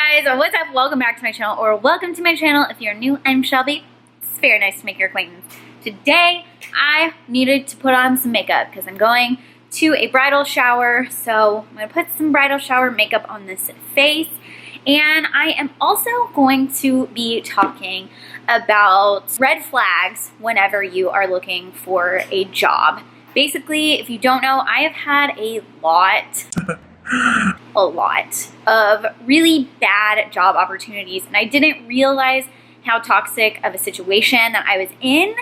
Hey guys, what's up? Welcome back to my channel, or welcome to my channel. If you're new, I'm Shelby. It's very nice to make your acquaintance. Today, I needed to put on some makeup because I'm going to a bridal shower. So I'm gonna put some bridal shower makeup on this face. And I am also going to be talking about red flags whenever you are looking for a job. Basically, if you don't know, I have had a lot of really bad job opportunities, and I didn't realize how toxic of a situation that I was in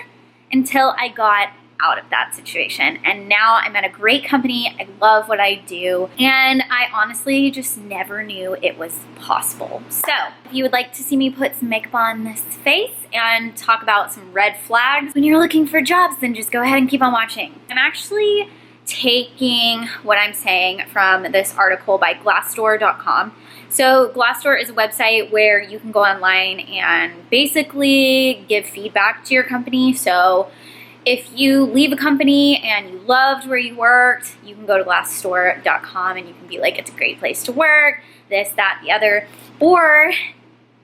until I got out of that situation. And now I'm at a great company. I love what I do, and I honestly just never knew it was possible. So if you would like to see me put some makeup on this face and talk about some red flags when you're looking for jobs, then just go ahead and keep on watching. I'm actually taking what I'm saying from this article by Glassdoor.com. So Glassdoor is a website where you can go online and basically give feedback to your company. So if you leave a company and you loved where you worked, you can go to Glassdoor.com and you can be like, it's a great place to work, this, that, the other. Or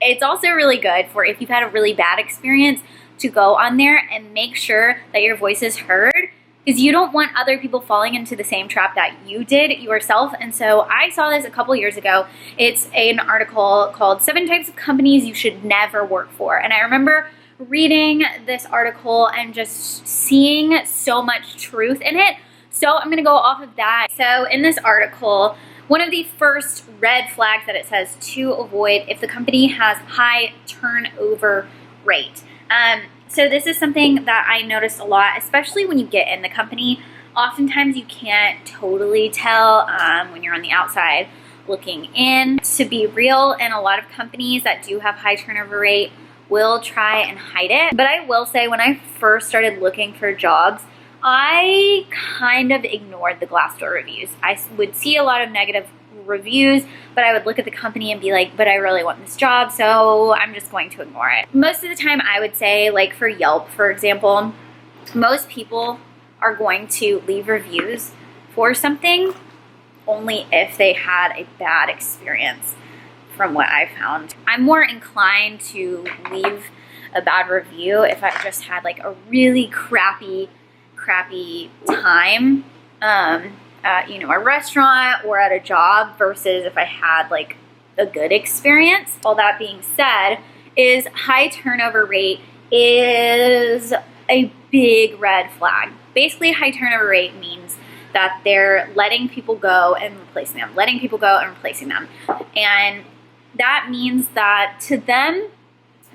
it's also really good for if you've had a really bad experience to go on there and make sure that your voice is heard, because you don't want other people falling into the same trap that you did yourself. And so I saw this a couple years ago. It's an article called 7 Types of Companies You Should Never Work For. And I remember reading this article and just seeing so much truth in it. So I'm gonna go off of that. So in this article, one of the first red flags that it says to avoid if the company has high turnover rate. So this is something that I noticed a lot, especially when you get in the company. Oftentimes you can't totally tell when you're on the outside looking in. To be real, and a lot of companies that do have high turnover rate will try and hide it. But I will say, when I first started looking for jobs, I kind of ignored the Glassdoor reviews. I would see a lot of negative reviews, but I would look at the company and be like, but I really want this job, so I'm just going to ignore it. Most of the time, I would say, like for Yelp, for example, most people are going to leave reviews for something only if they had a bad experience, from what I found. I'm more inclined to leave a bad review if I just had like a really crappy time at, a restaurant or at a job, versus if I had like a good experience. All that being said, is high turnover rate is a big red flag. Basically, high turnover rate means that they're letting people go and replacing them, letting people go and replacing them. And that means that to them,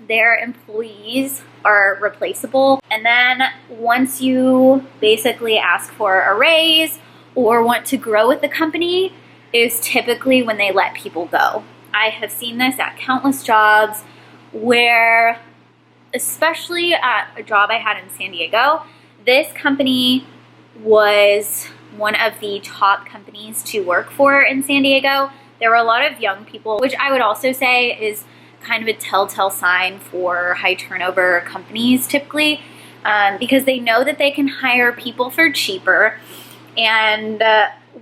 their employees are replaceable. And then once you basically ask for a raise or want to grow with the company, is typically when they let people go. I have seen this at countless jobs where, especially at a job I had in San Diego, this company was one of the top companies to work for in San Diego. There were a lot of young people, which I would also say is kind of a telltale sign for high turnover companies typically, because they know that they can hire people for cheaper. And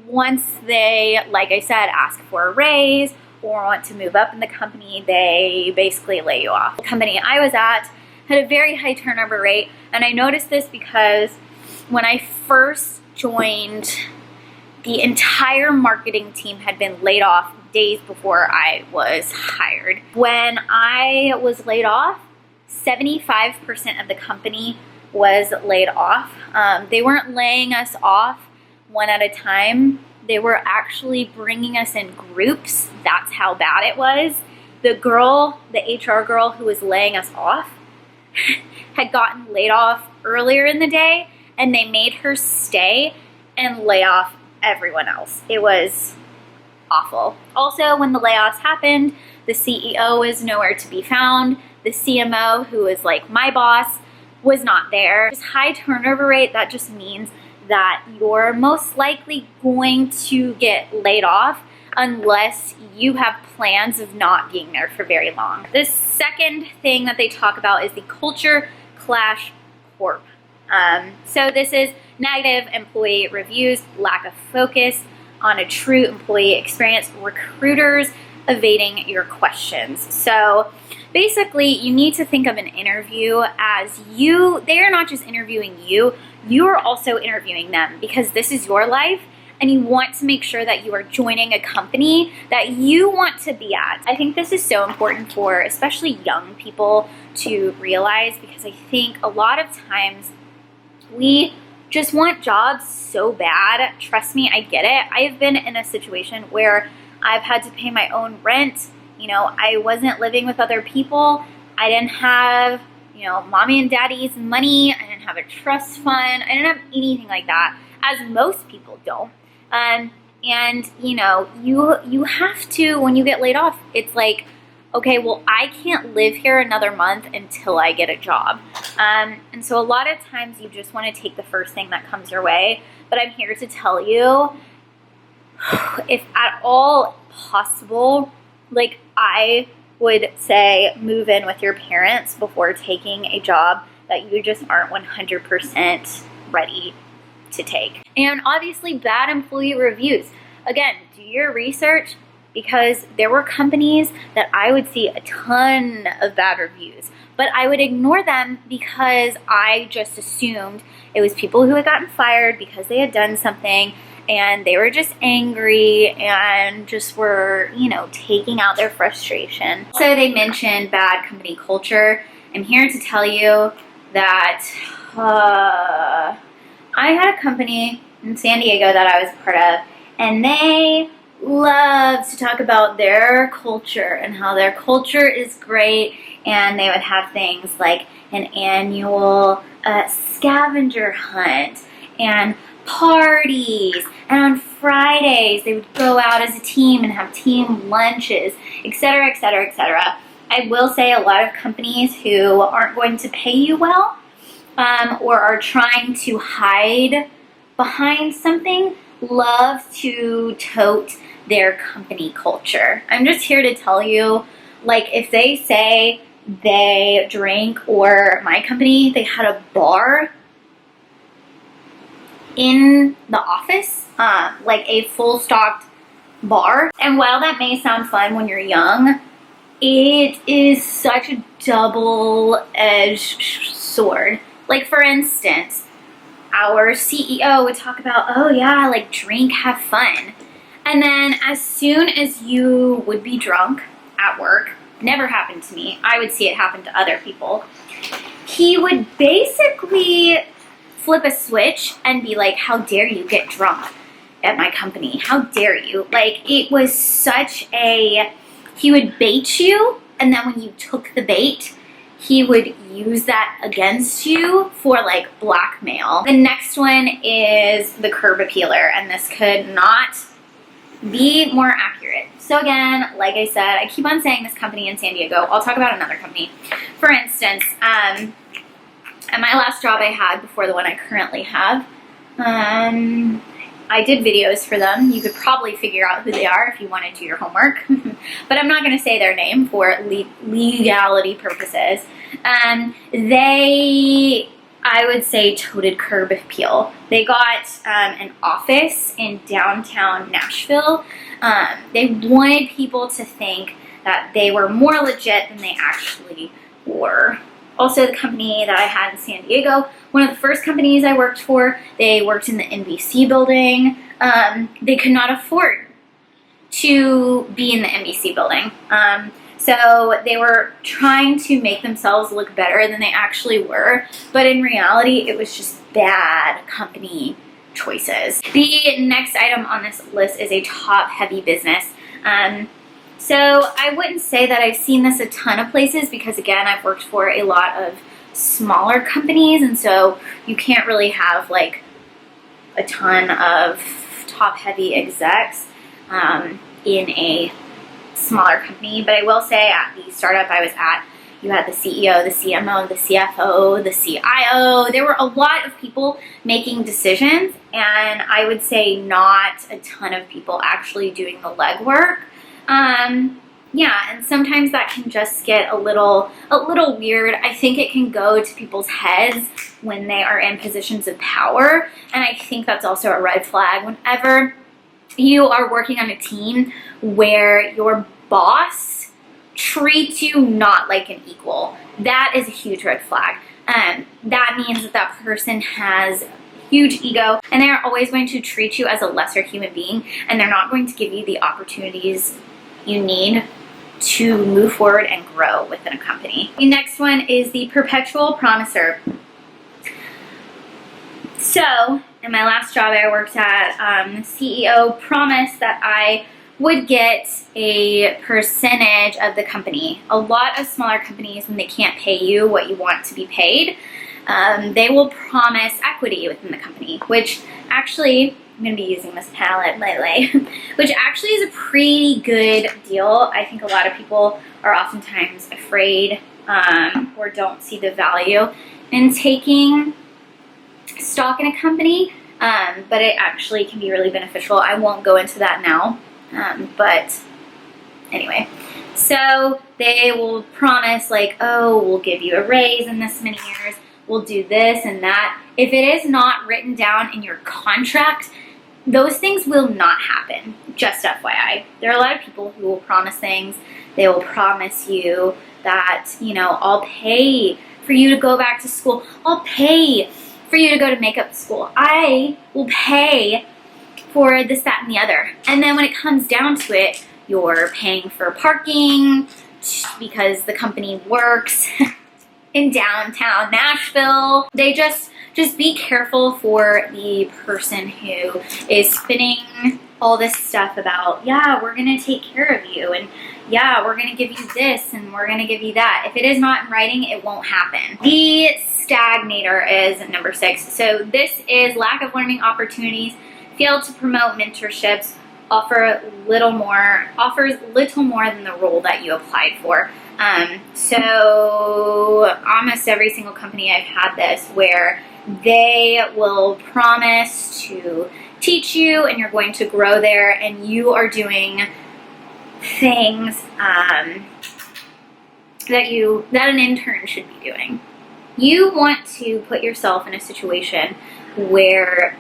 once they, like I said, ask for a raise or want to move up in the company, they basically lay you off. The company I was at had a very high turnover rate, and I noticed this because when I first joined, the entire marketing team had been laid off days before I was hired. When I was laid off, 75% of the company was laid off. They weren't laying us off one at a time. They were actually bringing us in groups. That's how bad it was. The HR girl who was laying us off had gotten laid off earlier in the day, and they made her stay and lay off everyone else. It was awful. Also, when the layoffs happened, the CEO was nowhere to be found. The CMO, who is like my boss, was not there. Just high turnover rate, that just means that you're most likely going to get laid off unless you have plans of not being there for very long. The second thing that they talk about is the culture clash corp. So this is negative employee reviews, lack of focus on a true employee experience. Recruiters evading your questions. So basically, you need to think of an interview as they are not just interviewing you, you are also interviewing them, because this is your life and you want to make sure that you are joining a company that you want to be at. I think this is so important for especially young people to realize, because I think a lot of times we just want jobs so bad. Trust me, I get it. I've been in a situation where I've had to pay my own rent. I wasn't living with other people. I didn't have, mommy and daddy's money. I didn't have a trust fund. I didn't have anything like that, as most people don't. And you have to, when you get laid off, it's like, okay, well, I can't live here another month until I get a job. And so a lot of times you just want to take the first thing that comes your way. But I'm here to tell you, if at all possible, I would say move in with your parents before taking a job that you just aren't 100% ready to take. And obviously, bad employee reviews. Again, do your research, because there were companies that I would see a ton of bad reviews, but I would ignore them because I just assumed it was people who had gotten fired because they had done something and they were just angry and just were, taking out their frustration. So they mentioned bad company culture. I'm here to tell you that I had a company in San Diego that I was part of, and they love to talk about their culture and how their culture is great. And they would have things like an annual scavenger hunt and parties, and on Fridays they would go out as a team and have team lunches, etc., etc., etc. I will say a lot of companies who aren't going to pay you well or are trying to hide behind something love to tote their company culture. I'm just here to tell you, if they say they drink, or my company, they had a bar in the office, a full stocked bar. And while that may sound fun when you're young, it is such a double-edged sword. For instance, our CEO would talk about, oh yeah, drink, have fun. And then as soon as you would be drunk at work, never happened to me, I would see it happen to other people, he would basically flip a switch and be like, how dare you get drunk at my company? How dare you? It was he would bait you, and then when you took the bait, he would use that against you for blackmail. The next one is the curb appealer, and this could not be more accurate. So again, like I said, I keep on saying this company in San Diego. I'll talk about another company. For instance, at my last job I had before the one I currently have, I did videos for them. You could probably figure out who they are if you want to do your homework. But I'm not going to say their name for legality purposes. They, I would say, toted curb appeal. They got an office in downtown Nashville. They wanted people to think that they were more legit than they actually were. Also, the company that I had in San Diego, one of the first companies I worked for, they worked in the NBC building. They could not afford to be in the NBC building. So they were trying to make themselves look better than they actually were. But in reality, it was just bad company choices. The next item on this list is a top-heavy business. So I wouldn't say that I've seen this a ton of places, because again, I've worked for a lot of smaller companies, and so you can't really have a ton of top-heavy execs in a smaller company. But I will say, at the startup I was at, you had the CEO, the CMO, the CFO, the CIO. There were a lot of people making decisions, and I would say not a ton of people actually doing the legwork. Yeah, and sometimes that can just get a little weird. I think it can go to people's heads when they are in positions of power, and I think that's also a red flag. Whenever you are working on a team where your boss treats you not like an equal, that is a huge red flag. That means that that person has huge ego, and they're always going to treat you as a lesser human being, and they're not going to give you the opportunities you need to move forward and grow within a company. The next one is the perpetual promiser. So in my last job I worked at, the CEO promised that I would get a percentage of the company. A lot of smaller companies, when they can't pay you what you want to be paid, they will promise equity within the company, which actually, I'm going to be using this palette lately, which actually is a pretty good deal. I think a lot of people are oftentimes afraid or don't see the value in taking stock in a company, but it actually can be really beneficial. I won't go into that now, but anyway. So they will promise like, oh, we'll give you a raise in this many years, we'll do this and that. If it is not written down in your contract, those things will not happen, just FYI. There are a lot of people who will promise things. They will promise you that, you know, I'll pay for you to go back to school. I'll pay for you to go to makeup school. I will pay for this, that, and the other. And then when it comes down to it, you're paying for parking because the company works in downtown Nashville. They just be careful for the person who is spinning all this stuff about, yeah, we're gonna take care of you, and yeah, we're gonna give you this, and we're gonna give you that. If it is not in writing, it won't happen. The stagnator is number 6. So this is lack of learning opportunities, failed to promote mentorships, offers little more than the role that you applied for. So almost every single company I've had this, where they will promise to teach you and you're going to grow there, and you are doing things that an intern should be doing. You want to put yourself in a situation where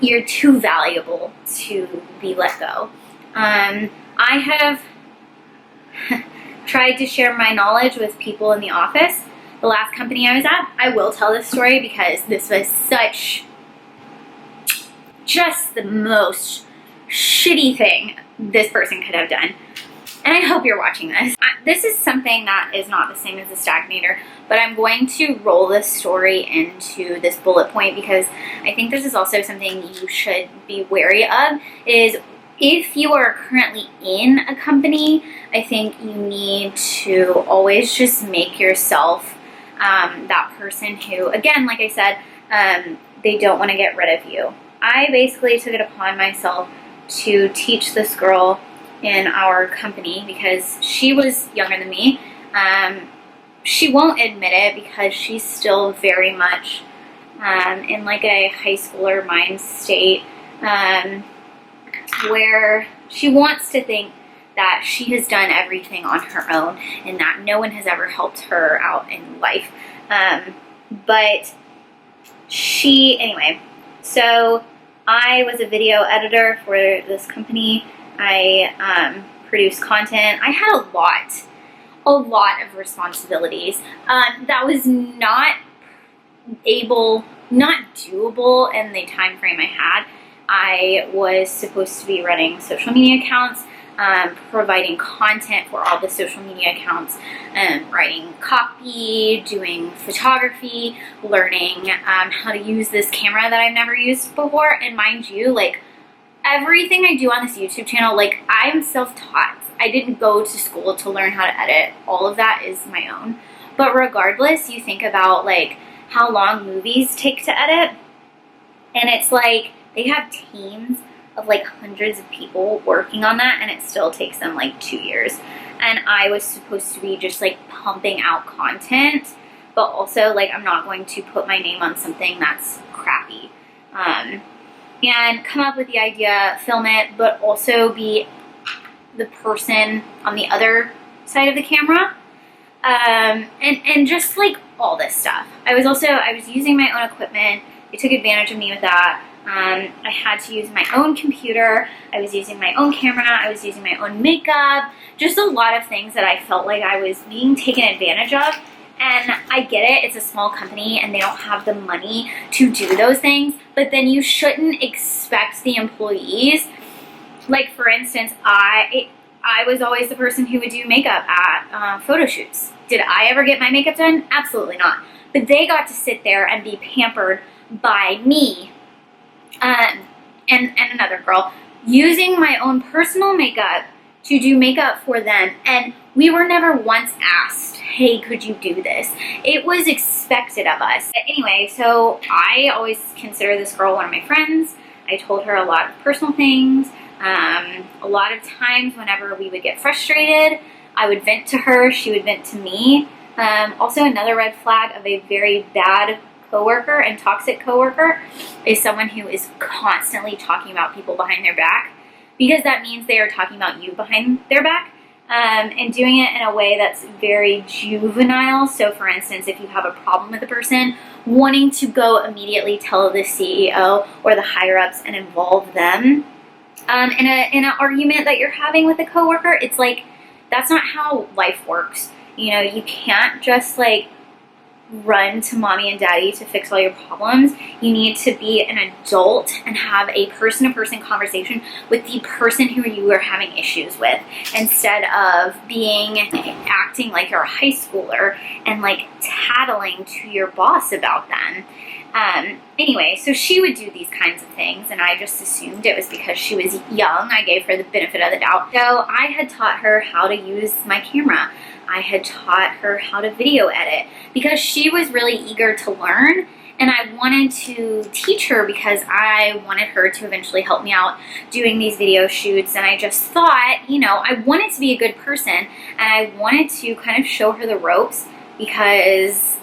you're too valuable to be let go. I have tried to share my knowledge with people in the office. The last company I was at, I will tell this story because this was just the most shitty thing this person could have done. And I hope you're watching this. This is something that is not the same as the stagnator, but I'm going to roll this story into this bullet point because I think this is also something you should be wary of, is if you are currently in a company, I think you need to always just make yourself that person who, again, like I said, they don't want to get rid of you. I basically took it upon myself to teach this girl in our company because she was younger than me. She won't admit it because she's still very much in like a high schooler mind state, where she wants to think that she has done everything on her own and that no one has ever helped her out in life. But anyway, so I was a video editor for this company. I produced content. I had a lot of responsibilities that was not doable in the time frame I had. I was supposed to be running social media accounts, providing content for all the social media accounts, writing copy, doing photography, learning how to use this camera that I've never used before. And mind you, like, everything I do on this YouTube channel, like, I'm self-taught. I didn't go to school to learn how to edit. All of that is my own. But regardless, you think about, like, how long movies take to edit, and it's like they have teams of like hundreds of people working on that, and it still takes them like 2 years. And I was supposed to be just like pumping out content, but also like I'm not going to put my name on something that's crappy. And come up with the idea, film it, but also be the person on the other side of the camera. And just like all this stuff. I was using my own equipment. They took advantage of me with that. I had to use my own computer. I was using my own camera. I was using my own makeup. Just a lot of things that I felt like I was being taken advantage of. And I get it, it's a small company and they don't have the money to do those things, but then you shouldn't expect the employees. Like, for instance, I was always the person who would do makeup at photo shoots. Did I ever get my makeup done? Absolutely not. But they got to sit there and be pampered by me and another girl, using my own personal makeup to do makeup for them. And we were never once asked, hey, could you do this? It was expected of us. But anyway, so I always consider this girl one of my friends. I told her a lot of personal things. A lot of times whenever we would get frustrated, I would vent to her, she would vent to me. Also, another red flag of a very bad coworker and toxic coworker is someone who is constantly talking about people behind their back, because that means they are talking about you behind their back, and doing it in a way that's very juvenile. So for instance, if you have a problem with a person, wanting to go immediately tell the CEO or the higher ups and involve them in an argument that you're having with a coworker, it's like, that's not how life works. You know, you can't just like run to mommy and daddy to fix all your problems. You need to be an adult and have a person-to-person conversation with the person who you are having issues with, instead of acting like you're a high schooler and like tattling to your boss about them. Anyway, so she would do these kinds of things, and I just assumed it was because she was young. I gave her the benefit of the doubt. So I had taught her how to use my camera. I had taught her how to video edit because she was really eager to learn, and I wanted to teach her because I wanted her to eventually help me out doing these video shoots. And I just thought, you know, I wanted to be a good person, and I wanted to kind of show her the ropes, because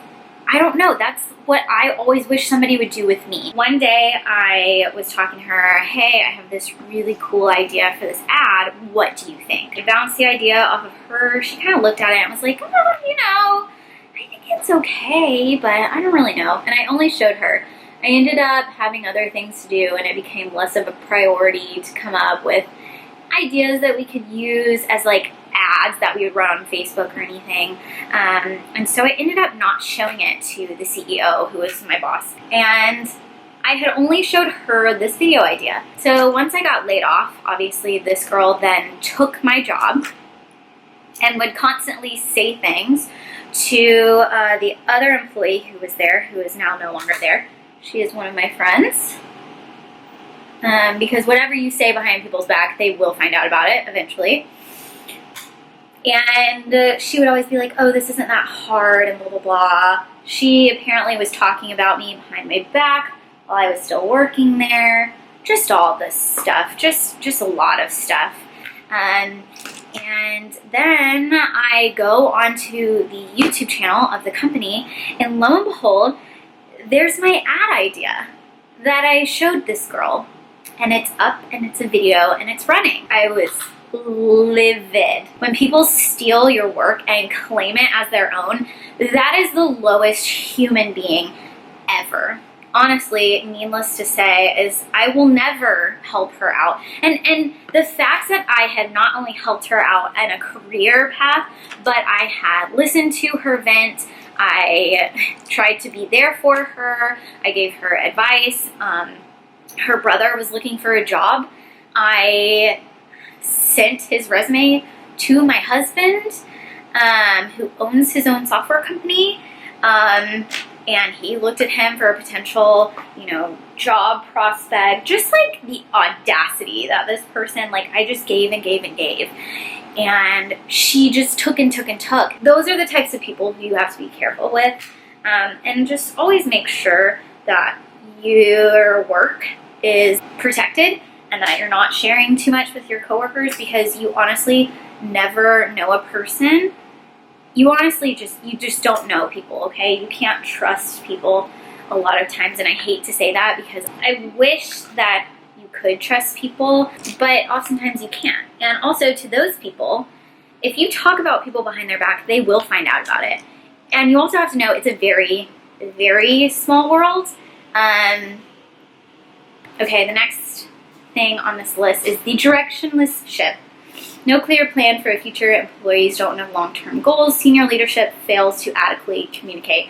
I don't know, that's what I always wish somebody would do with me. One day I was talking to her, hey, I have this really cool idea for this ad. What do you think? I bounced the idea off of her. She kind of looked at it and was like, oh, you know, I think it's okay, but I don't really know. And I only showed her. I ended up having other things to do, and it became less of a priority to come up with ideas that we could use as like ads that we would run on Facebook or anything. And so I ended up not showing it to the CEO, who was my boss. And I had only showed her this video idea. So once I got laid off, obviously this girl then took my job and would constantly say things to the other employee who was there, who is now no longer there. She is one of my friends. Because whatever you say behind people's back, they will find out about it eventually. And she would always be like, oh, this isn't that hard, and blah, blah, blah. She apparently was talking about me behind my back while I was still working there. Just all this stuff, just a lot of stuff. And then I go onto the YouTube channel of the company, and lo and behold, there's my ad idea that I showed this girl. And it's up, and it's a video, and it's running. I was livid. When people steal your work and claim it as their own, that is the lowest human being ever. Honestly, needless to say, is I will never help her out. And the fact that I had not only helped her out in a career path, but I had listened to her vent, I tried to be there for her, I gave her advice. Her brother was looking for a job. I sent his resume to my husband, who owns his own software company, and he looked at him for a potential, you know, job prospect. Just like the audacity that this person, like, I just gave and gave and gave, and she just took and took and took. Those are the types of people who you have to be careful with, and just always make sure that your work is protected and that you're not sharing too much with your coworkers, because you honestly never know a person. You just don't know people, okay? You can't trust people a lot of times, and I hate to say that because I wish that you could trust people, but oftentimes you can't. And also, to those people, if you talk about people behind their back, they will find out about it. And you also have to know it's a very, very small world. Okay, the next thing on this list is the directionless ship. No clear plan for a future. Employees don't have long-term goals. Senior leadership fails to adequately communicate.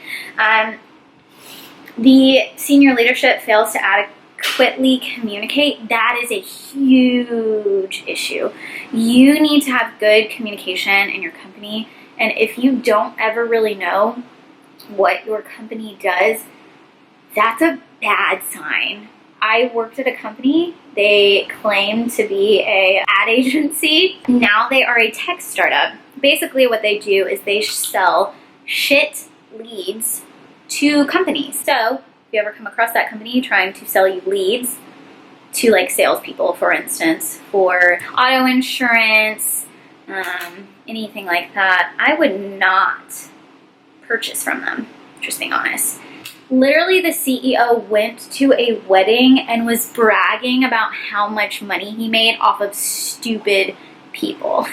The senior leadership fails to adequately communicate. That is a huge issue. You need to have good communication in your company. And if you don't ever really know what your company does, that's a bad sign. I worked at a company. They claimed to be an ad agency. Now they are a tech startup. Basically what they do is they sell shit leads to companies. So if you ever come across that company trying to sell you leads to like salespeople, for instance, for auto insurance, anything like that, I would not purchase from them, just being honest. Literally, the CEO went to a wedding and was bragging about how much money he made off of stupid people.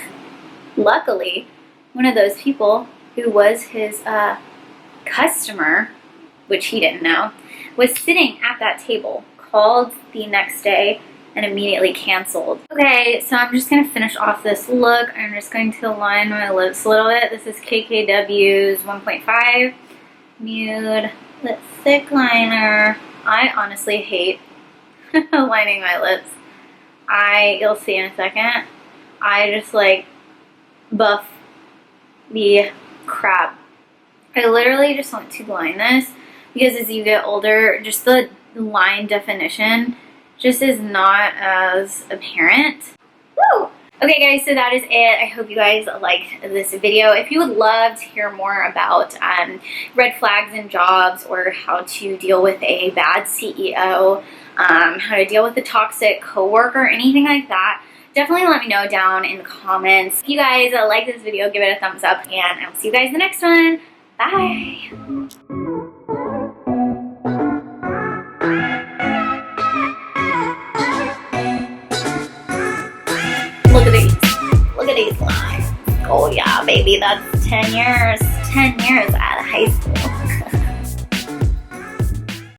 Luckily, one of those people who was his customer, which he didn't know, was sitting at that table, called the next day, and immediately canceled. Okay, so I'm just going to finish off this look. I'm just going to line my lips a little bit. This is KKW's 1.5 Nude Lipstick Liner. I honestly hate lining my lips. You'll see in a second, I just like buff the crap. I literally just want to line this because as you get older, just the line definition just is not as apparent. Woo! Okay guys, so that is it. I hope you guys liked this video. If you would love to hear more about red flags in jobs, or how to deal with a bad CEO, how to deal with a toxic coworker, anything like that, definitely let me know down in the comments. If you guys like this video, give it a thumbs up, and I'll see you guys in the next one. Bye! Look at these lines. Oh yeah, baby, that's 10 years. 10 years out of high school.